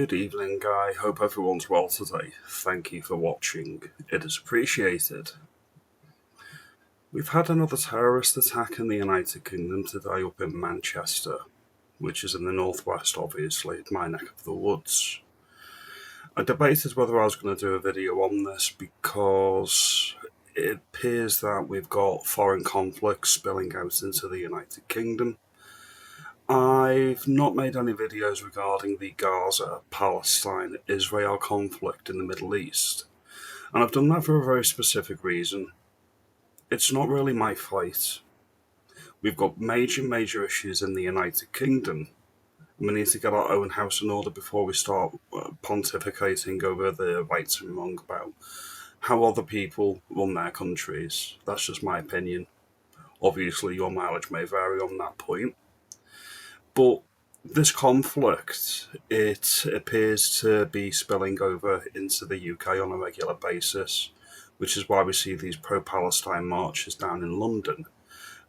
Good evening, I hope everyone's well today. Thank you for watching. It is appreciated. We've had another terrorist attack in the United Kingdom today up in Manchester, which is in the northwest, obviously, my neck of the woods. I debated whether I was going to do a video on this because it appears that we've got foreign conflicts spilling out into the United Kingdom. I've not made any videos regarding the Gaza, Palestine, Israel conflict in the Middle East, and I've done that for a very specific reason. It's not really my fight. We've got major issues in the United Kingdom. We need to get our own house in order before we start pontificating over the rights and wrong about how other people run their countries. That's just my opinion. Obviously, your mileage may vary on that point. But this conflict, it appears to be spilling over into the UK on a regular basis, which is why we see these pro-Palestine marches down in London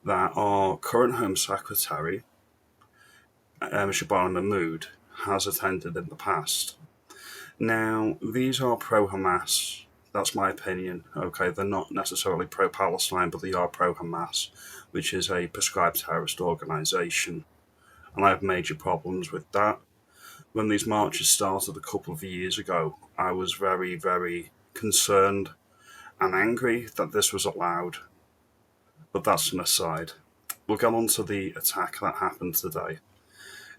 that our current Home Secretary, Shabana Mahmood, has attended in the past. Now, these are pro-Hamas. That's my opinion. Okay, they're not necessarily pro-Palestine, but they are pro-Hamas, which is a prescribed terrorist organisation. And I have major problems with that. When these marches started a couple of years ago, I was very concerned and angry that this was allowed. But that's an aside. We'll get on to the attack that happened today.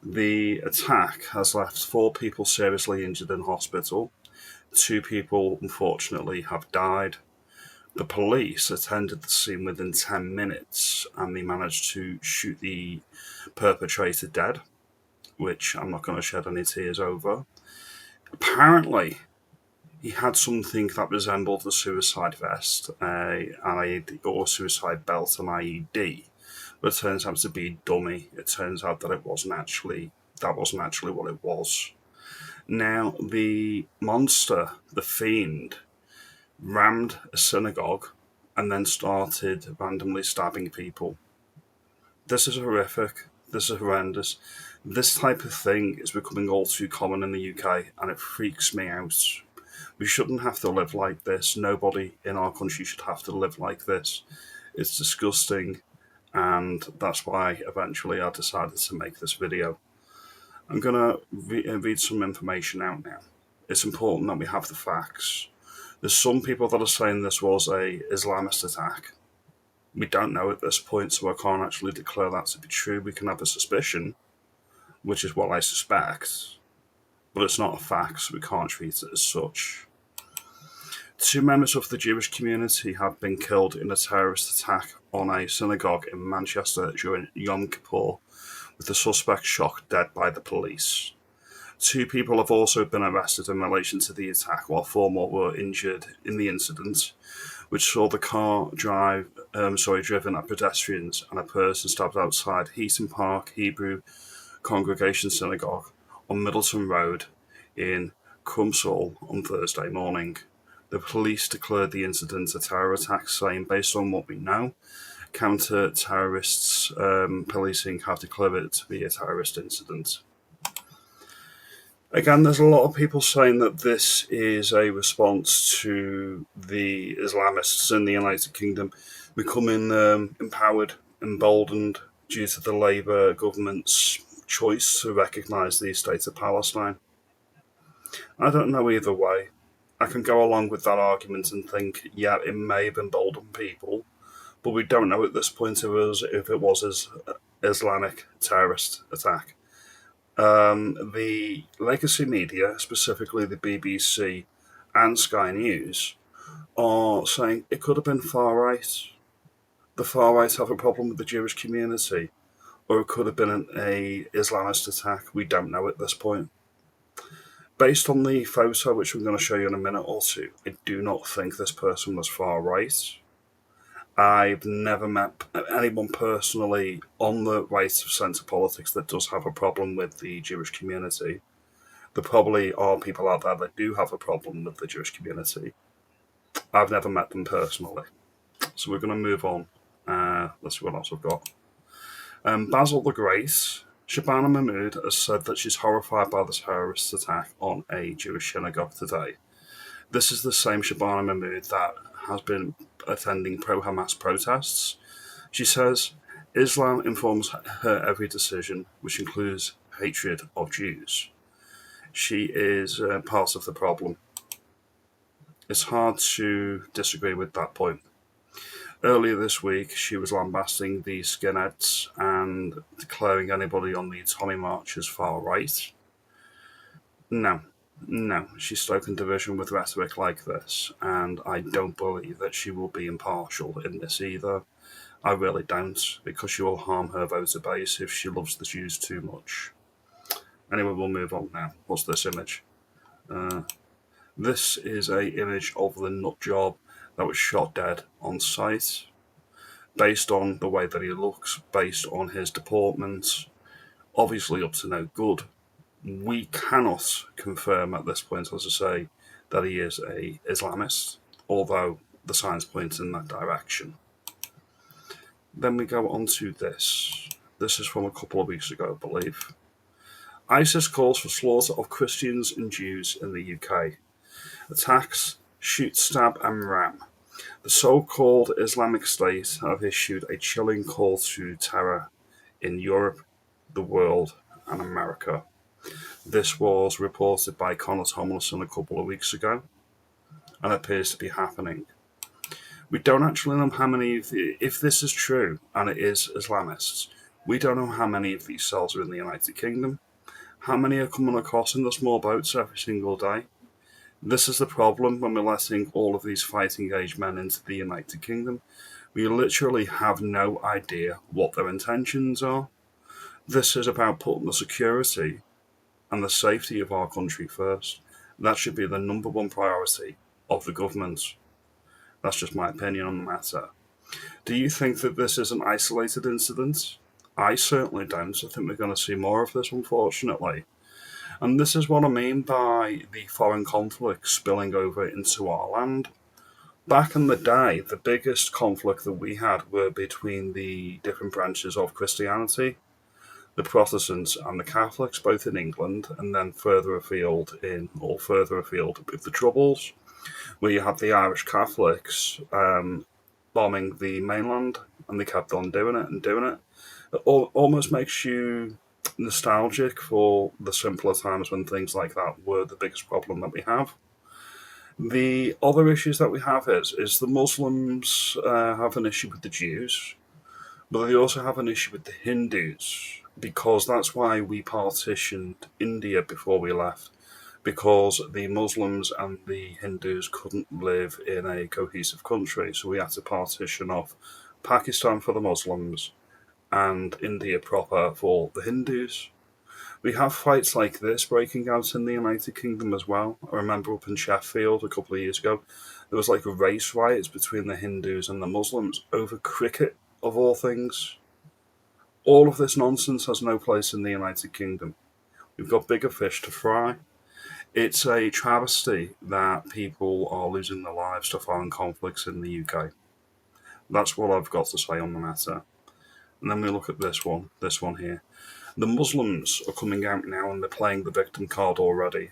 The attack has left 4 people seriously injured in hospital. 2 people, unfortunately, have died. The police attended the scene within 10 minutes and they managed to shoot the perpetrator dead, which I'm not going to shed any tears over. Apparently, he had something that resembled a suicide vest, an IED, or suicide belt, an IED, but it turns out to be a dummy. It turns out that that wasn't actually what it was. Now, the monster, the fiend, rammed a synagogue and then started randomly stabbing people. This is horrific. This is horrendous. This type of thing is becoming all too common in the UK, and it freaks me out. We shouldn't have to live like this. Nobody in our country should have to live like this. It's disgusting, and that's why eventually I decided to make this video. I'm going to read some information out now. It's important that we have the facts. There's some people that are saying this was a Islamist attack. We don't know at this point, so I can't actually declare that to be true. We can have a suspicion, which is what I suspect, but it's not a fact, so we can't treat it as such. 2 members of the Jewish community have been killed in a terrorist attack on a synagogue in Manchester during Yom Kippur, with the suspect shot dead by the police. 2 people have also been arrested in relation to the attack, while 4 more were injured in the incident, which saw the car driven at pedestrians and a person stabbed outside Heaton Park Hebrew Congregation Synagogue on Middleton Road in Crumpsall on Thursday morning. The police declared the incident a terror attack, saying, based on what we know, counter-terrorists policing have declared it to be a terrorist incident. Again, there's a lot of people saying that this is a response to the Islamists in the United Kingdom becoming empowered, emboldened due to the Labour government's choice to recognise the state of Palestine. I don't know either way. I can go along with that argument and think, yeah, it may have emboldened people, but we don't know at this point if it was an Islamic terrorist attack. The legacy media, specifically the BBC and Sky News, are saying it could have been far right. The far right have a problem with the Jewish community, or it could have been an Islamist attack. We don't know at this point. Based on the photo, which I'm going to show you in a minute or two, I do not think this person was far right. I've never met anyone personally on the right of centre politics that does have a problem with the Jewish community. There probably are people out there that do have a problem with the Jewish community. I've never met them personally. So we're going to move on. Let's see what else I've got. Basil the Great Shabana Mahmood has said that she's horrified by the terrorist attack on a Jewish synagogue today. This is the same Shabana Mahmood that has been attending pro-Hamas protests. She says, Islam informs her every decision, which includes hatred of Jews. She is part of the problem. It's hard to disagree with that point. Earlier this week, she was lambasting the skinheads and declaring anybody on the Tommy March as far right. No, she's stoking division with rhetoric like this, and I don't believe that she will be impartial in this either. I really don't, because she will harm her voter base if she loves the Jews too much. Anyway, we'll move on now. What's this image? This is a image of the nut job that was shot dead on site. Based on the way that he looks, based on his deportment, obviously up to no good. We cannot confirm at this point, as I say, that he is a Islamist, although the signs point in that direction. Then we go on to this. This is from a couple of weeks ago, I believe. ISIS calls for slaughter of Christians and Jews in the UK. Attacks, shoot, stab and ram. The so-called Islamic State have issued a chilling call to terror in Europe, the world and America. This was reported by Connor Tomlinson a couple of weeks ago and appears to be happening. We don't actually know how many if this is true, and it is Islamists, we don't know how many of these cells are in the United Kingdom, how many are coming across in the small boats every single day. This is the problem when we're letting all of these fighting-age men into the United Kingdom. We literally have no idea what their intentions are. This is about putting the security and the safety of our country first. That should be the number one priority of the government. That's just my opinion on the matter. Do you think that this is an isolated incident? I certainly don't. I think we're going to see more of this, unfortunately. And this is what I mean by the foreign conflict spilling over into our land. Back in the day, the biggest conflict that we had were between the different branches of Christianity, the Protestants and the Catholics, both in England, and then further afield with the Troubles, where you had the Irish Catholics bombing the mainland, and they kept on doing it and doing it. It almost makes you nostalgic for the simpler times when things like that were the biggest problem that we have. The other issues that we have is the Muslims have an issue with the Jews, but they also have an issue with the Hindus, because that's why we partitioned India before we left, because the Muslims and the Hindus couldn't live in a cohesive country, so we had to partition off Pakistan for the Muslims and India proper for the Hindus. We have fights like this breaking out in the United Kingdom as well. I remember up in Sheffield a couple of years ago, there was like a race riots between the Hindus and the Muslims over cricket, of all things. All of this nonsense has no place in the United Kingdom. We've got bigger fish to fry. It's a travesty that people are losing their lives to foreign conflicts in the UK. That's what I've got to say on the matter. And then we look at this one here. The Muslims are coming out now and they're playing the victim card already.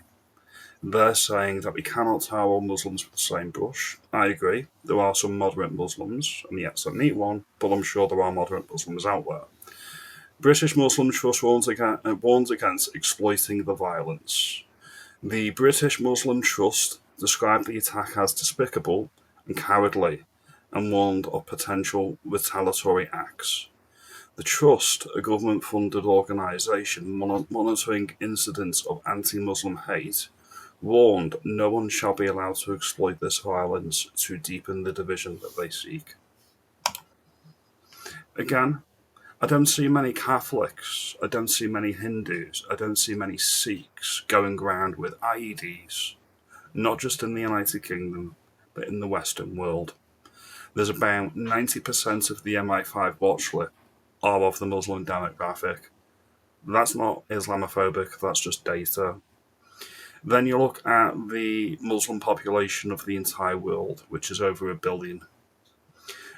They're saying that we cannot tar all Muslims with the same brush. I agree. There are some moderate Muslims, and yes, I meet one, but I'm sure there are moderate Muslims out there. British Muslim Trust warns against exploiting the violence. The British Muslim Trust described the attack as despicable and cowardly and warned of potential retaliatory acts. The Trust, a government-funded organisation monitoring incidents of anti-Muslim hate, warned no one shall be allowed to exploit this violence to deepen the division that they seek. Again, I don't see many Catholics, I don't see many Hindus, I don't see many Sikhs going around with IEDs, not just in the United Kingdom, but in the Western world. There's about 90% of the MI5 watch list are of the Muslim demographic. That's not Islamophobic, that's just data. Then you look at the Muslim population of the entire world, which is over 1 billion.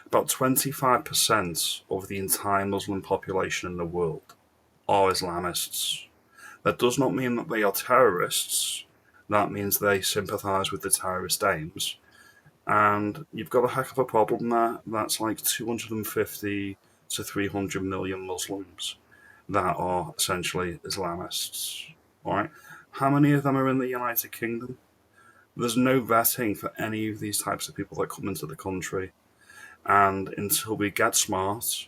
About 25% of the entire Muslim population in the world are Islamists. That does not mean that they are terrorists. That means they sympathise with the terrorist aims. And you've got a heck of a problem there. That's like 250 to 300 million Muslims that are essentially Islamists. All right? How many of them are in the United Kingdom? There's no vetting for any of these types of people that come into the country. And until we get smart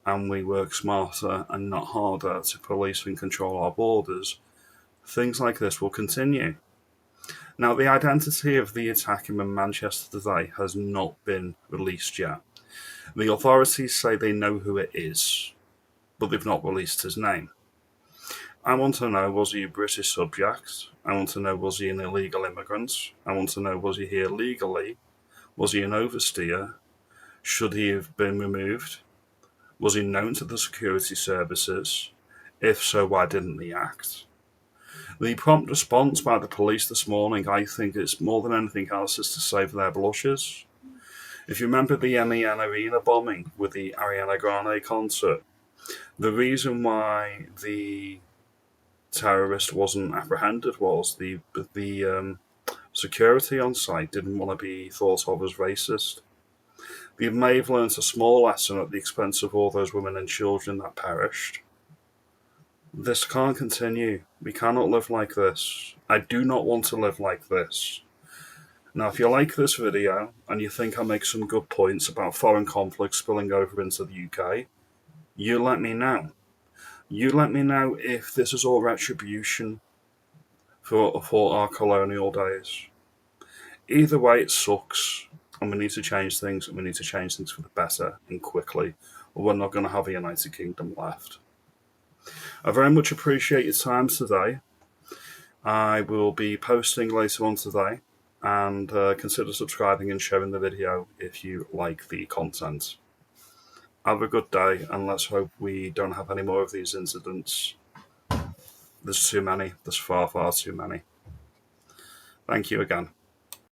and we work smarter and not harder to police and control our borders, things like this will continue. Now, the identity of the attacker in Manchester today has not been released yet. The authorities say they know who it is, but they've not released his name. I want to know, was he a British subject? I want to know, was he an illegal immigrant? I want to know, was he here legally? Was he an oversteer? Should he have been removed? Was he known to the security services? If so, why didn't he act? The prompt response by the police this morning, I think it's more than anything else, is to save their blushes. If you remember the MEN Arena bombing with the Ariana Grande concert, the reason why the terrorist wasn't apprehended was the security on site didn't want to be thought of as racist. They may have learnt a small lesson at the expense of all those women and children that perished. This can't continue. We cannot live like this. I do not want to live like this. Now, if you like this video and you think I make some good points about foreign conflicts spilling over into the UK, you let me know. You let me know if this is all retribution for our colonial days. Either way, it sucks, and we need to change things, and we need to change things for the better and quickly, or we're not going to have a United Kingdom left. I very much appreciate your time today. I will be posting later on today, and consider subscribing and sharing the video if you like the content. Have a good day, and let's hope we don't have any more of these incidents. There's too many. There's far, far too many. Thank you again.